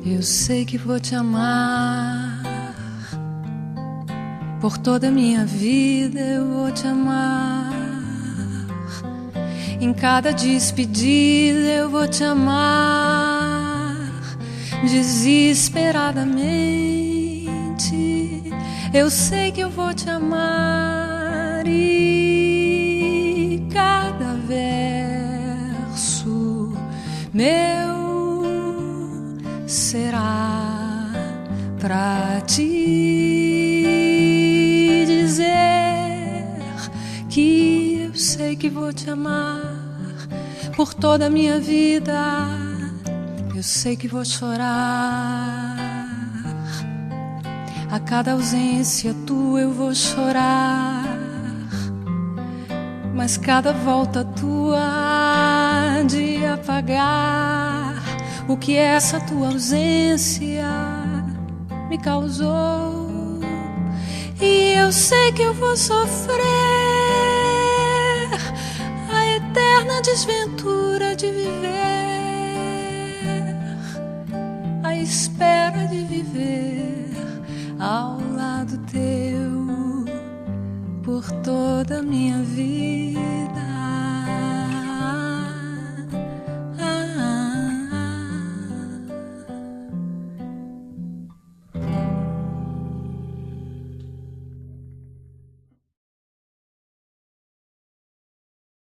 Eu sei que vou te amar. Por toda a minha vida eu vou te amar. Em cada despedida eu vou te amar. Desesperadamente eu sei que eu vou te amar. E cada verso meu será pra te dizer que eu sei que vou te amar por toda a minha vida. Eu sei que vou chorar. A cada ausência tua eu vou chorar. Mas cada volta tua há de apagar o que essa tua ausência me causou. E eu sei que eu vou sofrer a eterna desventura de viver, a espera de viver ao lado teu por toda a minha vida.